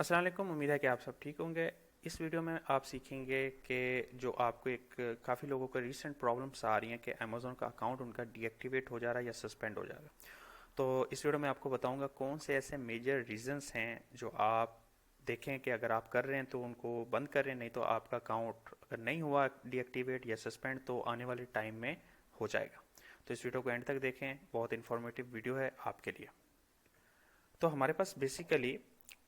अस्सलाम वालेकुम। उम्मीद है कि आप सब ठीक होंगे। इस वीडियो में आप सीखेंगे कि जो आपको काफ़ी लोगों को रीसेंट प्रॉब्लम्स आ रही हैं कि अमेज़ॉन का अकाउंट उनका डीएक्टिवेट हो जा रहा है या सस्पेंड हो जा रहा है। तो इस वीडियो में आपको बताऊंगा कौन से ऐसे मेजर रीजंस हैं जो आप देखें कि अगर आप कर रहे हैं तो उनको बंद करें, नहीं तो आपका अकाउंट अगर नहीं हुआ डीएक्टिवेट या सस्पेंड तो आने वाले टाइम में हो जाएगा। तो इस वीडियो को एंड तक देखें, बहुत इन्फॉर्मेटिव वीडियो है आपके लिए। तो हमारे पास बेसिकली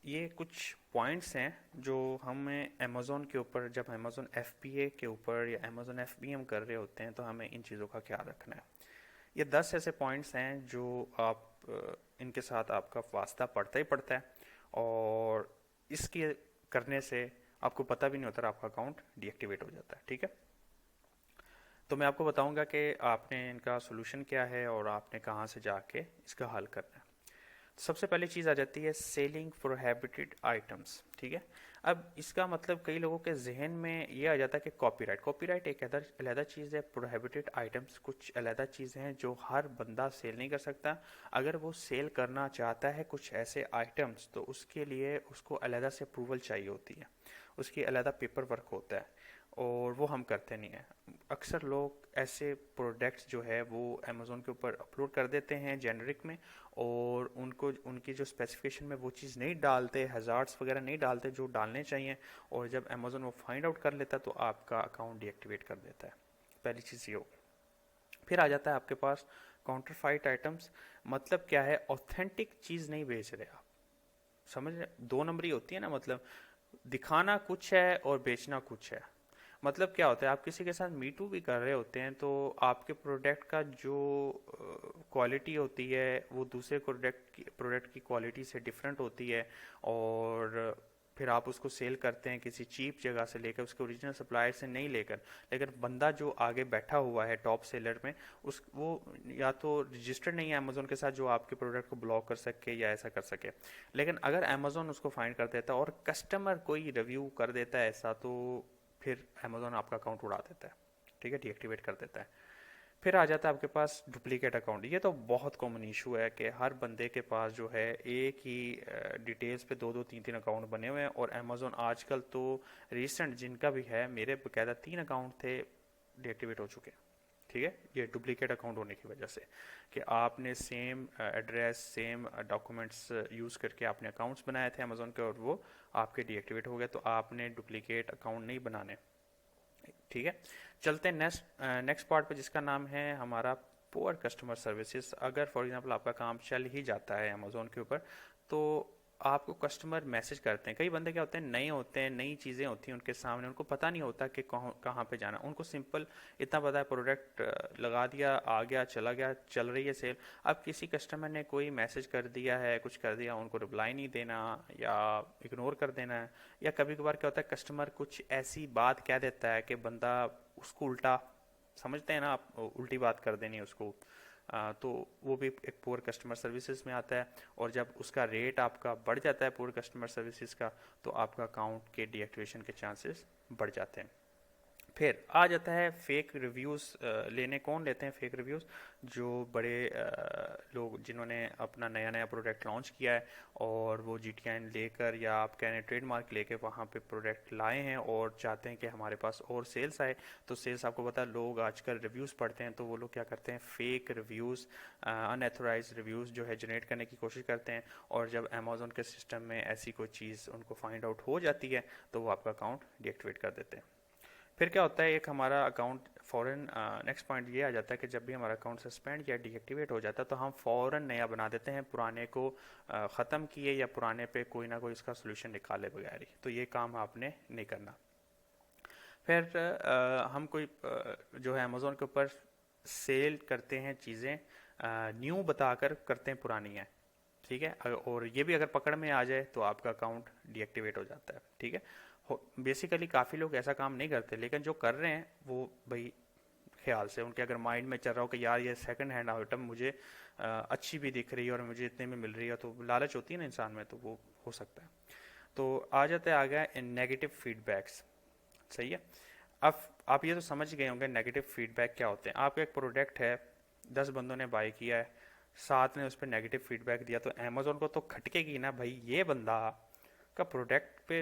ये कुछ पॉइंट्स हैं जो हमें अमेज़ोन के ऊपर, जब अमेज़ोन एफबीए के ऊपर या अमेज़ोन एफबीएम कर रहे होते हैं तो हमें इन चीज़ों का ख्याल रखना है। ये 10 ऐसे पॉइंट्स हैं जो आप इनके साथ आपका वास्ता पड़ता ही पड़ता है, और इसके करने से आपको पता भी नहीं होता, आपका अकाउंट डीएक्टिवेट हो जाता है। ठीक है, तो मैं आपको बताऊंगा कि आपने इनका सोल्यूशन क्या है और आपने कहाँ से जाके इसका हल करना है। सबसे पहली चीज़ आ जाती है सेलिंग प्रोहिबिटेड आइटम्स। ठीक है, अब इसका मतलब कई लोगों के जहन में ये आ जाता है कि कॉपीराइट कॉपीराइट एक अलहदा चीज़ है। प्रोहिबिटेड आइटम्स कुछ अलहदा चीज़ें हैं जो हर बंदा सेल नहीं कर सकता। अगर वो सेल करना चाहता है कुछ ऐसे आइटम्स तो उसके लिए उसको अलहदा से अप्रूवल चाहिए होती है, उसकी अलहदा पेपर वर्क होता है, और वो हम करते नहीं हैं। अक्सर लोग ऐसे प्रोडक्ट्स जो है वो अमेज़ोन के ऊपर अपलोड कर देते हैं जेनरिक में, और उनको उनकी जो स्पेसिफिकेशन में वो चीज़ नहीं डालते, हज़ार्ड्स वगैरह नहीं डालते जो डालने चाहिए, और जब अमेज़ोन वो फाइंड आउट कर लेता है तो आपका अकाउंट डीएक्टिवेट कर देता है। पहली चीज़ ये हो। फिर आ जाता है आपके पास काउंटरफाइट आइटम्स। मतलब क्या है, ऑथेंटिक चीज़ नहीं बेच रहे आप। समझ रहे, दो नंबरी होती है ना, मतलब दिखाना कुछ है और बेचना कुछ है। मतलब क्या होता है, आप किसी के साथ मीटू भी कर रहे होते हैं तो आपके प्रोडक्ट का जो क्वालिटी होती है वो दूसरे प्रोडक्ट की क्वालिटी से डिफरेंट होती है, और फिर आप उसको सेल करते हैं किसी चीप जगह से लेकर, उसके ओरिजिनल सप्लायर से नहीं लेकर। लेकिन बंदा जो आगे बैठा हुआ है टॉप सेलर में, उस वो या तो रजिस्टर्ड नहीं है अमेजोन के साथ जो आपके प्रोडक्ट को ब्लॉक कर सके या ऐसा कर सके। लेकिन अगर अमेजोन उसको फाइंड कर देता है और कस्टमर कोई रिव्यू कर देता है ऐसा, तो फिर अमेजोन आपका अकाउंट उड़ा देता है। ठीक है, डीएक्टिवेट कर देता है। फिर आ जाता है आपके पास डुप्लीकेट अकाउंट। ये तो बहुत कॉमन इशू है कि हर बंदे के पास जो है एक ही डिटेल्स पे दो दो तीन तीन अकाउंट बने हुए हैं, और अमेजोन आजकल तो रिसेंट जिनका भी है, मेरे बकायदा 3 अकाउंट थे, डीएक्टिवेट हो चुके हैं। ठीक है, ये डुप्लीकेट अकाउंट होने की वजह से कि आपने same address same documents use करके आपने अकाउंट्स बनाए थे अमेजोन के, और वो आपके डीएक्टिवेट हो गए, तो आपने डुप्लीकेट अकाउंट नहीं बनाने। ठीक है, चलते हैं नेक्स्ट पार्ट पे जिसका नाम है हमारा पुअर कस्टमर सर्विसेज। अगर फॉर एग्जांपल आपका काम चल ही जाता है अमेजोन के ऊपर, तो आपको कस्टमर मैसेज करते हैं। कई बंदे क्या होते हैं, नए होते हैं, नई चीज़ें होती हैं उनके सामने, उनको पता नहीं होता कि कहाँ पे जाना। उनको सिंपल इतना पता है प्रोडक्ट लगा दिया, आ गया, चला गया, चल रही है सेल। अब किसी कस्टमर ने कोई मैसेज कर दिया है, कुछ कर दिया, उनको रिप्लाई नहीं देना या इग्नोर कर देना है। या कभी कभार क्या होता है, कस्टमर कुछ ऐसी बात कह देता है कि बंदा उसको उल्टा समझते हैं ना आप, उल्टी बात कर देनी उसको। तो वो भी एक पुअर कस्टमर सर्विसेज में आता है, और जब उसका रेट आपका बढ़ जाता है पुअर कस्टमर सर्विसेज का, तो आपका अकाउंट के डीएक्टिवेशन के चांसेस बढ़ जाते हैं। फिर आ जाता है फेक रिव्यूज़ लेने। कौन लेते हैं फेक रिव्यूज़? जो बड़े लोग जिन्होंने अपना नया नया प्रोडक्ट लॉन्च किया है, और वो जीटीआईएन लेकर या आप कहें ट्रेडमार्क लेके वहाँ पे प्रोडक्ट लाए हैं और चाहते हैं कि हमारे पास और सेल्स आए। तो सेल्स, आपको पता है लोग आजकल रिव्यूज़ पढ़ते हैं, तो वो लोग क्या करते हैं, फेक रिव्यूज़, अनएथोराइज रिव्यूज़ जो है जनरेट करने की कोशिश करते हैं, और जब अमेजोन के सिस्टम में ऐसी कोई चीज़ उनको फाइंड आउट हो जाती है तो वो आपका अकाउंट डीएक्टिवेट कर देते हैं। फिर क्या होता है, एक हमारा अकाउंट फ़ौरन, नेक्स्ट पॉइंट ये आ जाता है कि जब भी हमारा अकाउंट सस्पेंड या डीएक्टिवेट हो जाता है तो हम फ़ौरन नया बना देते हैं, पुराने को ख़त्म किए या पुराने पे कोई ना कोई इसका सोल्यूशन निकाले बगैर ही। तो ये काम आपने नहीं करना। फिर हम कोई जो है अमेज़ोन के ऊपर सेल करते हैं चीज़ें, न्यू बताकर करते हैं पुरानी है। ठीक है, और ये भी अगर पकड़ में आ जाए तो आपका अकाउंट डीएक्टिवेट हो जाता है। ठीक है, बेसिकली काफ़ी लोग ऐसा काम नहीं करते, लेकिन जो कर रहे हैं वो भाई ख्याल से, उनके अगर माइंड में चल रहा हो कि यार ये सेकंड हैंड आइटम मुझे अच्छी भी दिख रही है और मुझे इतने में मिल रही है, तो लालच होती है ना इंसान में, तो वो हो सकता है। तो आ जाता है, आ गया नेगेटिव फीडबैक्स। सही है, अब आप ये तो समझ गए होंगे नेगेटिव फीडबैक क्या होते हैं। आपका एक प्रोडक्ट है, 10 बंदों ने बाय किया है, 7 ने उस पर नेगेटिव फीडबैक दिया, तो अमेजोन को तो खटकेगी ना भाई, ये बंदा आपका प्रोडक्ट पे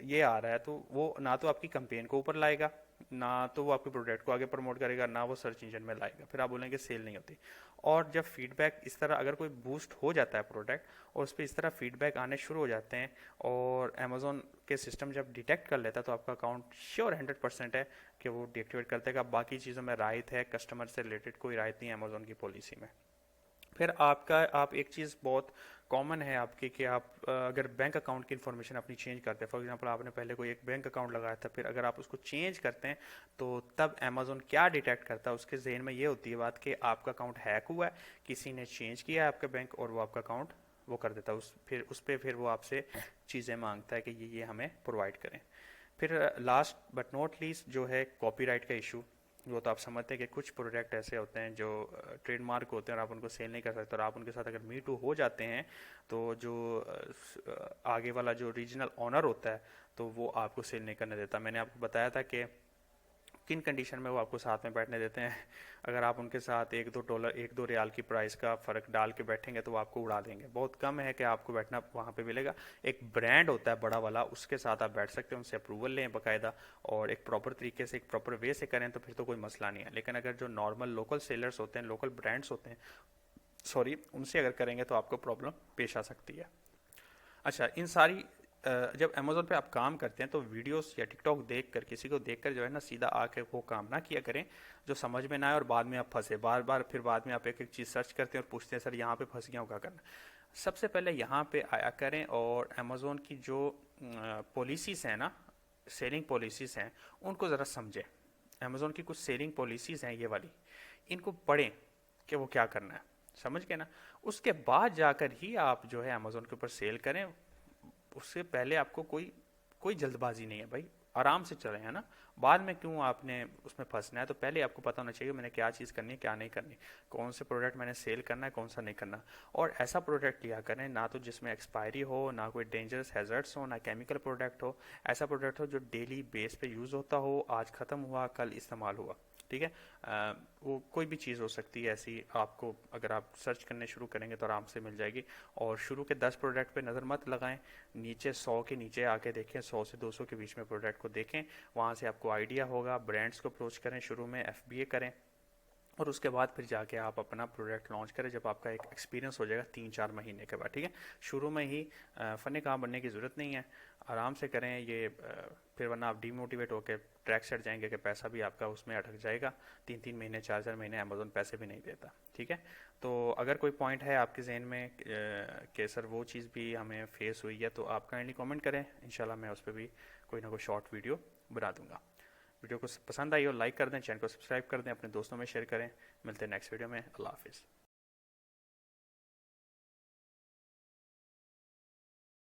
ये आ रहा है तो वो ना तो आपकी कंपेन को ऊपर लाएगा, ना तो वो आपके प्रोडक्ट को आगे प्रमोट करेगा, ना वो सर्च इंजन में लाएगा, फिर आप बोलेंगे सेल नहीं होती। और जब फीडबैक इस तरह अगर कोई बूस्ट हो जाता है प्रोडक्ट और उस पर इस तरह फीडबैक आने शुरू हो जाते हैं और अमेजोन के सिस्टम जब डिटेक्ट कर लेता है तो आपका अकाउंट श्योर 100% है कि वो डिएक्टिवेट कर देगा। बाकी चीज़ों में राइट है, कस्टमर से रिलेटेड कोई राइट नहीं है अमेजोन की पॉलिसी में। फिर आप एक चीज़ बहुत कॉमन है आपकी कि आप अगर बैंक अकाउंट की इन्फॉर्मेशन अपनी चेंज करते हैं, फॉर एग्जांपल आपने पहले कोई एक बैंक अकाउंट लगाया था, फिर अगर आप उसको चेंज करते हैं तो तब अमेजोन क्या डिटेक्ट करता है, उसके जहन में ये होती है बात कि आपका अकाउंट हैक हुआ है, किसी ने चेंज किया है आपका बैंक, और वो आपका अकाउंट वो कर देता है उस पर फिर वो आपसे चीज़ें मांगता है कि ये हमें प्रोवाइड करें। फिर लास्ट बट नॉट लीस्ट जो है कॉपीराइट का इशू। वो तो आप समझते हैं कि कुछ प्रोडक्ट ऐसे होते हैं जो ट्रेडमार्क होते हैं और आप उनको सेल नहीं कर सकते, और आप उनके साथ अगर मी टू हो जाते हैं तो जो आगे वाला जो रीजनल ऑनर होता है तो वो आपको सेल नहीं करने देता। मैंने आपको बताया था कि किन कंडीशन में वो आपको साथ में बैठने देते हैं। अगर आप उनके साथ $1-2 $1-2 की प्राइस का फ़र्क डाल के बैठेंगे तो वो आपको उड़ा देंगे। बहुत कम है कि आपको बैठना वहाँ पे मिलेगा। एक ब्रांड होता है बड़ा वाला, उसके साथ आप बैठ सकते हैं, उनसे अप्रूवल लें बाकायदा, और एक प्रॉपर तरीके से एक प्रॉपर वे से करें तो फिर तो कोई मसला नहीं है। लेकिन अगर जो नॉर्मल लोकल सेलर्स होते हैं, लोकल ब्रांड्स होते हैं, सॉरी, उनसे अगर करेंगे तो आपको प्रॉब्लम पेश आ सकती है। अच्छा, इन सारी जब अमेजोन पे आप काम करते हैं तो वीडियोस या टिकटॉक देख कर, किसी को देख कर जो है ना, सीधा आके वो काम ना किया करें जो समझ में ना आए और बाद में आप फंसे। बार बार फिर बाद में आप एक एक चीज़ सर्च करते हैं और पूछते हैं सर यहाँ पे फंस गया हूँ, क्या करना। सबसे पहले यहाँ पे आया करें और अमेजोन की जो पॉलिसीज़ हैं ना, सेलिंग पॉलिसीज़ हैं, उनको ज़रा समझें। अमेजोन की कुछ सेलिंग पॉलिसीज़ हैं ये वाली, इनको पढ़ें कि वो क्या करना है, समझ गए ना। उसके बाद जाकर ही आप जो है अमेजोन के ऊपर सेल करें। उससे पहले आपको कोई कोई जल्दबाजी नहीं है भाई, आराम से चलें, है ना। बाद में क्यों आपने उसमें फंसना है, तो पहले आपको पता होना चाहिए मैंने क्या चीज़ करनी है क्या नहीं करनी, कौन से प्रोडक्ट मैंने सेल करना है कौन सा नहीं करना। और ऐसा प्रोडक्ट लिया करें ना तो जिसमें एक्सपायरी हो, ना कोई डेंजरस हैजर्ड्स हो, ना केमिकल प्रोडक्ट हो। ऐसा प्रोडक्ट हो जो डेली बेस पे यूज़ होता हो, आज ख़त्म हुआ कल इस्तेमाल हुआ, ठीक है। वो कोई भी चीज़ हो सकती है ऐसी, आपको अगर आप सर्च करने शुरू करेंगे तो आराम से मिल जाएगी। और शुरू के 10 प्रोडक्ट पे नज़र मत लगाएं, नीचे 100 के नीचे आके देखें, 100 से 200 के बीच में प्रोडक्ट को देखें, वहाँ से आपको आइडिया होगा। ब्रांड्स को अप्रोच करें, शुरू में FBA करें, और उसके बाद फिर जाके आप अपना प्रोडक्ट लॉन्च करें जब आपका एक एक्सपीरियंस हो जाएगा 3-4 महीने के बाद, ठीक है। शुरू में ही फ़नी काम बनने की ज़रूरत नहीं है, आराम से करें ये। फिर वरना आप डीमोटिवेट होकर ट्रैक सेट जाएंगे कि पैसा भी आपका उसमें अटक जाएगा। 3-3 महीने 4-4 महीने अमेजोन पैसे भी नहीं देता, ठीक है। तो अगर कोई पॉइंट है आपके जहन में कि सर वो चीज़ भी हमें फेस हुई है तो आप काइंडली कमेंट करें, इंशाल्लाह मैं उस पर भी कोई ना कोई शॉर्ट वीडियो बना दूंगा। वीडियो को पसंद आई हो लाइक कर दें, चैनल को सब्सक्राइब कर दें, अपने दोस्तों में शेयर करें। मिलते हैं नेक्स्ट वीडियो में। अल्लाह हाफिज़।